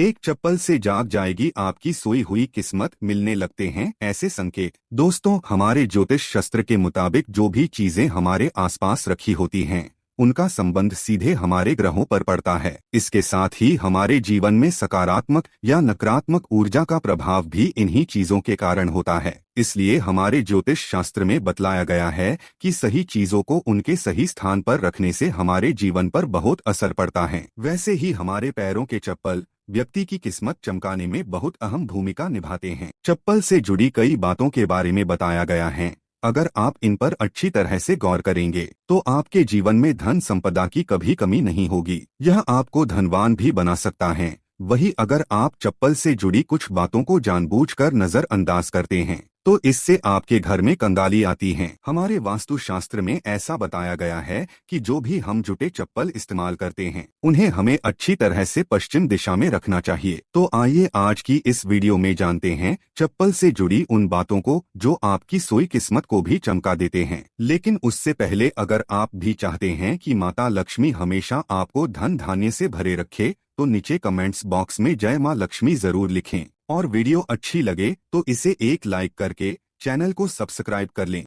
एक चप्पल से जाग जाएगी आपकी सोई हुई किस्मत, मिलने लगते हैं ऐसे संकेत। दोस्तों, हमारे ज्योतिष शास्त्र के मुताबिक जो भी चीजें हमारे आसपास रखी होती हैं, उनका संबंध सीधे हमारे ग्रहों पर पड़ता है। इसके साथ ही हमारे जीवन में सकारात्मक या नकारात्मक ऊर्जा का प्रभाव भी इन्हीं चीजों के कारण होता है। इसलिए हमारे ज्योतिष शास्त्र में बतलाया गया है कि सही चीजों को उनके सही स्थान पर रखने से हमारे जीवन पर बहुत असर पड़ता है। वैसे ही हमारे पैरों के चप्पल व्यक्ति की किस्मत चमकाने में बहुत अहम भूमिका निभाते हैं। चप्पल से जुड़ी कई बातों के बारे में बताया गया है। अगर आप इन पर अच्छी तरह से गौर करेंगे तो आपके जीवन में धन संपदा की कभी कमी नहीं होगी। यह आपको धनवान भी बना सकता है। वही अगर आप चप्पल से जुड़ी कुछ बातों को जानबूझकर नजरअंदाज करते हैं तो इससे आपके घर में कंगाली आती है। हमारे वास्तुशास्त्र में ऐसा बताया गया है कि जो भी हम जूते चप्पल इस्तेमाल करते हैं उन्हें हमें अच्छी तरह से पश्चिम दिशा में रखना चाहिए। तो आइए आज की इस वीडियो में जानते हैं चप्पल से जुड़ी उन बातों को जो आपकी सोई किस्मत को भी चमका देते हैं। लेकिन उससे पहले अगर आप भी चाहते हैं कि माता लक्ष्मी हमेशा आपको धन धान्य से भरे रखे तो नीचे कमेंट्स बॉक्स में जय मां लक्ष्मी जरूर लिखें। और वीडियो अच्छी लगे तो इसे एक लाइक करके चैनल को सब्सक्राइब कर लें।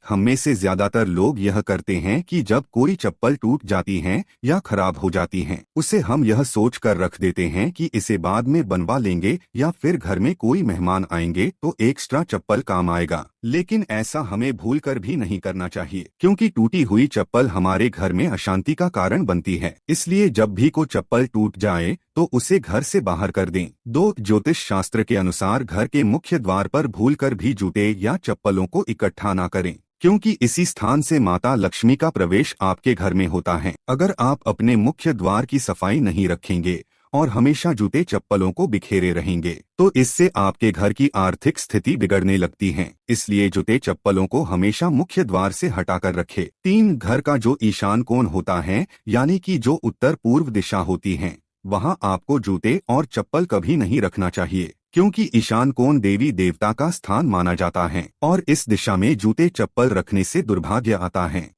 हम में से ज्यादातर लोग यह करते हैं कि जब कोई चप्पल टूट जाती है या खराब हो जाती है उसे हम यह सोच कर रख देते हैं कि इसे बाद में बनवा लेंगे या फिर घर में कोई मेहमान आएंगे तो एक्स्ट्रा चप्पल काम आएगा। लेकिन ऐसा हमें भूल कर भी नहीं करना चाहिए, क्योंकि टूटी हुई चप्पल हमारे घर में अशांति का कारण बनती है। इसलिए जब भी कोई चप्पल टूट जाए तो उसे घर से बाहर कर दें। ज्योतिष शास्त्र के अनुसार घर के मुख्य द्वार पर भूलकर भी जूते या चप्पलों को इकट्ठा न करें, क्योंकि इसी स्थान से माता लक्ष्मी का प्रवेश आपके घर में होता है। अगर आप अपने मुख्य द्वार की सफाई नहीं रखेंगे और हमेशा जूते चप्पलों को बिखेरे रहेंगे तो इससे आपके घर की आर्थिक स्थिति बिगड़ने लगती है। इसलिए जूते चप्पलों को हमेशा मुख्य द्वार से हटाकर रखें। घर का जो ईशान कोण होता है, यानी कि जो उत्तर पूर्व दिशा होती है, वहां आपको जूते और चप्पल कभी नहीं रखना चाहिए, क्योंकि ईशान कोण देवी देवता का स्थान माना जाता है और इस दिशा में जूते चप्पल रखने से दुर्भाग्य आता है।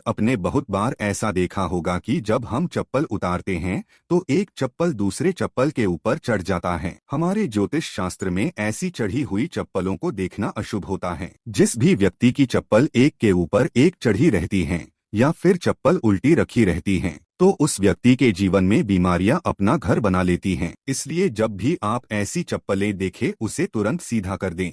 अपने बहुत बार ऐसा देखा होगा कि जब हम चप्पल उतारते हैं तो एक चप्पल दूसरे चप्पल के ऊपर चढ़ जाता है। हमारे ज्योतिष शास्त्र में ऐसी चढ़ी हुई चप्पलों को देखना अशुभ होता है। जिस भी व्यक्ति की चप्पल एक के ऊपर एक चढ़ी रहती है या फिर चप्पल उल्टी रखी रहती है तो उस व्यक्ति के जीवन में बीमारियां अपना घर बना लेती हैं। इसलिए जब भी आप ऐसी चप्पलें देखें उसे तुरंत सीधा कर दें।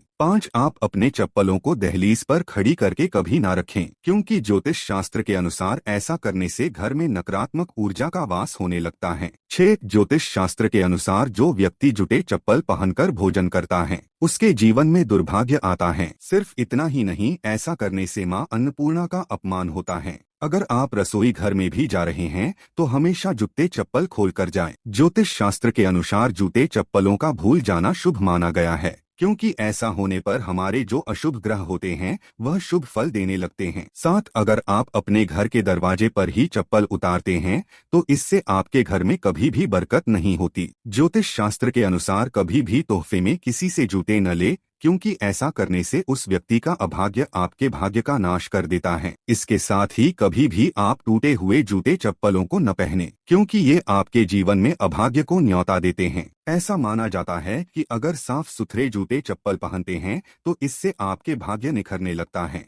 आप अपने चप्पलों को दहलीज पर खड़ी करके कभी ना रखें, क्योंकि ज्योतिष शास्त्र के अनुसार ऐसा करने से घर में नकारात्मक ऊर्जा का वास होने लगता है। ज्योतिष शास्त्र के अनुसार जो व्यक्ति जूते चप्पल पहनकर भोजन करता है उसके जीवन में दुर्भाग्य आता है। सिर्फ इतना ही नहीं, ऐसा करने से मां अन्नपूर्णा का अपमान होता है। अगर आप रसोई घर में भी जा रहे हैं तो हमेशा जूते चप्पल खोलकर जाएं। ज्योतिष शास्त्र के अनुसार जूते चप्पलों का भूल जाना शुभ माना गया है, क्योंकि ऐसा होने पर हमारे जो अशुभ ग्रह होते हैं वह शुभ फल देने लगते हैं। अगर आप अपने घर के दरवाजे पर ही चप्पल उतारते हैं तो इससे आपके घर में कभी भी बरकत नहीं होती। ज्योतिष शास्त्र के अनुसार कभी भी तोहफे में किसी से जूते न ले, क्योंकि ऐसा करने से उस व्यक्ति का अभाग्य आपके भाग्य का नाश कर देता है। इसके साथ ही कभी भी आप टूटे हुए जूते चप्पलों को न पहने, क्योंकि ये आपके जीवन में अभाग्य को न्योता देते हैं। ऐसा माना जाता है कि अगर साफ सुथरे जूते चप्पल पहनते हैं तो इससे आपके भाग्य निखरने लगता है।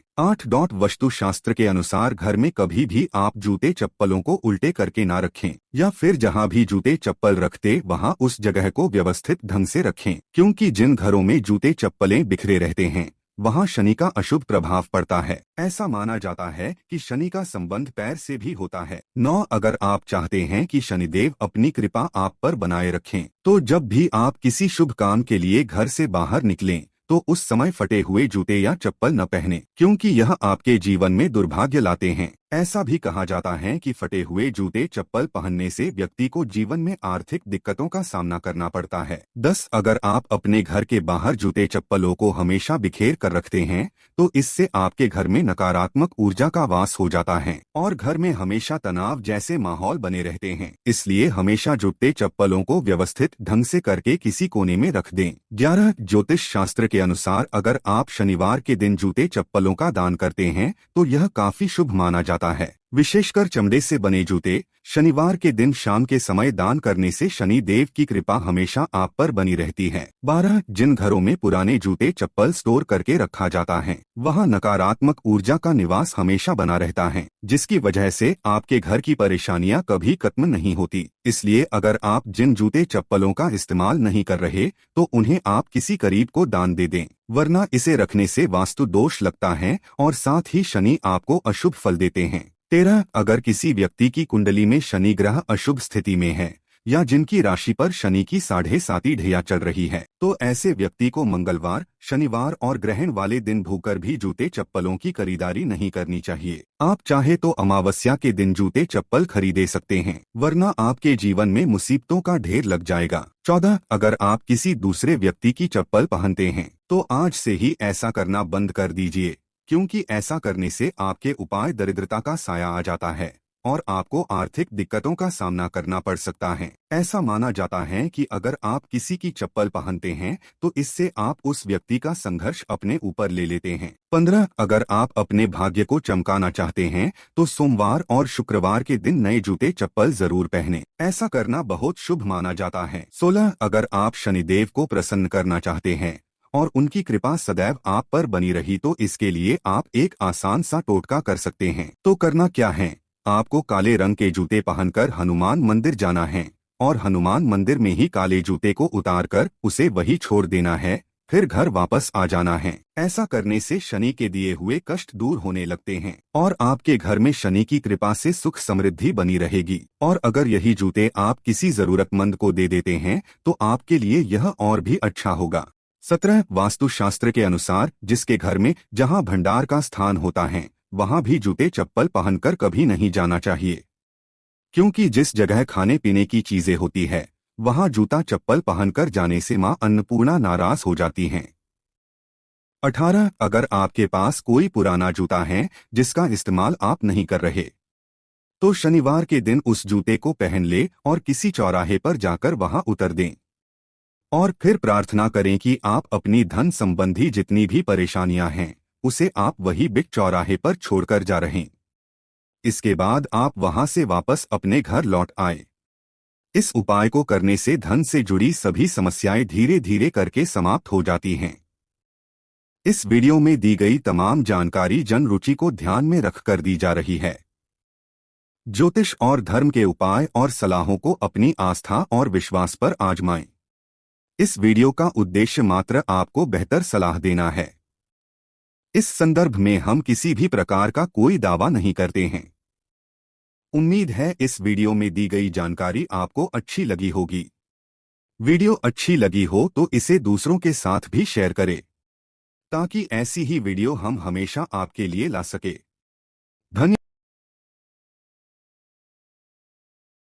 वास्तु शास्त्र के अनुसार घर में कभी भी आप जूते चप्पलों को उल्टे करके ना रखें, या फिर जहां भी जूते चप्पल रखते वहां उस जगह को व्यवस्थित ढंग से रखें, क्योंकि जिन घरों में जूते चप्पलें बिखरे रहते हैं वहां शनि का अशुभ प्रभाव पड़ता है। ऐसा माना जाता है कि शनि का संबंध पैर से भी होता है। अगर आप चाहते हैं कि शनिदेव अपनी कृपा आप पर बनाए रखें तो जब भी आप किसी शुभ काम के लिए घर से बाहर निकलें तो उस समय फटे हुए जूते या चप्पल न पहने, क्योंकि यह आपके जीवन में दुर्भाग्य लाते हैं। ऐसा भी कहा जाता है कि फटे हुए जूते चप्पल पहनने से व्यक्ति को जीवन में आर्थिक दिक्कतों का सामना करना पड़ता है। अगर आप अपने घर के बाहर जूते चप्पलों को हमेशा बिखेर कर रखते हैं तो इससे आपके घर में नकारात्मक ऊर्जा का वास हो जाता है और घर में हमेशा तनाव जैसे माहौल बने रहते हैं। इसलिए हमेशा जूते चप्पलों को व्यवस्थित ढंग से करके किसी कोने में रख दें। ज्योतिष शास्त्र के अनुसार अगर आप शनिवार के दिन जूते चप्पलों का दान करते हैं तो यह काफी शुभ माना जाता है। विशेषकर चमड़े से बने जूते शनिवार के दिन शाम के समय दान करने से शनि देव की कृपा हमेशा आप पर बनी रहती है। 12 जिन घरों में पुराने जूते चप्पल स्टोर करके रखा जाता है वहां नकारात्मक ऊर्जा का निवास हमेशा बना रहता है, जिसकी वजह से आपके घर की परेशानियां कभी खत्म नहीं होती। इसलिए अगर आप जिन जूते चप्पलों का इस्तेमाल नहीं कर रहे तो उन्हें आप किसी करीब को दान दे दें, वरना इसे रखने से वास्तु दोष लगता है और साथ ही शनि आपको अशुभ फल देते हैं। 13 अगर किसी व्यक्ति की कुंडली में शनि ग्रह अशुभ स्थिति में है या जिनकी राशि पर शनि की 7.5 ढैया चल रही है तो ऐसे व्यक्ति को मंगलवार, शनिवार और ग्रहण वाले दिन भूकर भी जूते चप्पलों की खरीदारी नहीं करनी चाहिए। आप चाहे तो अमावस्या के दिन जूते चप्पल खरीदे सकते हैं, वरना आपके जीवन में मुसीबतों का ढेर लग जाएगा। 14 अगर आप किसी दूसरे व्यक्ति की चप्पल पहनते हैं तो आज से ही ऐसा करना बंद कर दीजिए, क्योंकि ऐसा करने से आपके उपाय दरिद्रता का साया आ जाता है और आपको आर्थिक दिक्कतों का सामना करना पड़ सकता है। ऐसा माना जाता है कि अगर आप किसी की चप्पल पहनते हैं तो इससे आप उस व्यक्ति का संघर्ष अपने ऊपर ले लेते हैं। 15 अगर आप अपने भाग्य को चमकाना चाहते हैं तो सोमवार और शुक्रवार के दिन नए जूते चप्पल जरूर पहनें, ऐसा करना बहुत शुभ माना जाता है। 16 अगर आप शनिदेव को प्रसन्न करना चाहते हैं और उनकी कृपा सदैव आप पर बनी रही तो इसके लिए आप एक आसान सा टोटका कर सकते हैं। तो करना क्या है, आपको काले रंग के जूते पहनकर हनुमान मंदिर जाना है और हनुमान मंदिर में ही काले जूते को उतारकर उसे वही छोड़ देना है, फिर घर वापस आ जाना है। ऐसा करने से शनि के दिए हुए कष्ट दूर होने लगते हैं और आपके घर में शनि की कृपा से सुख समृद्धि बनी रहेगी। और अगर यही जूते आप किसी जरूरतमंद को दे देते हैं तो आपके लिए यह और भी अच्छा होगा। 17 वास्तुशास्त्र के अनुसार जिसके घर में जहां भंडार का स्थान होता है वहां भी जूते चप्पल पहनकर कभी नहीं जाना चाहिए, क्योंकि जिस जगह खाने पीने की चीजें होती है वहां जूता चप्पल पहनकर जाने से मां अन्नपूर्णा नाराज हो जाती हैं। 18 अगर आपके पास कोई पुराना जूता है जिसका इस्तेमाल आप नहीं कर रहे तो शनिवार के दिन उस जूते को पहन ले और किसी चौराहे पर जाकर वहां उतर दें और फिर प्रार्थना करें कि आप अपनी धन संबंधी जितनी भी परेशानियां हैं उसे आप वही बिग चौराहे पर छोड़कर जा रहे हैं। इसके बाद आप वहां से वापस अपने घर लौट आए। इस उपाय को करने से धन से जुड़ी सभी समस्याएं धीरे धीरे करके समाप्त हो जाती हैं। इस वीडियो में दी गई तमाम जानकारी जन रुचि को ध्यान में रखकर दी जा रही है। ज्योतिष और धर्म के उपाय और सलाहों को अपनी आस्था और विश्वास पर आजमाएं। इस वीडियो का उद्देश्य मात्र आपको बेहतर सलाह देना है। इस संदर्भ में हम किसी भी प्रकार का कोई दावा नहीं करते हैं। उम्मीद है इस वीडियो में दी गई जानकारी आपको अच्छी लगी होगी। वीडियो अच्छी लगी हो तो इसे दूसरों के साथ भी शेयर करें ताकि ऐसी ही वीडियो हम हमेशा आपके लिए ला सके।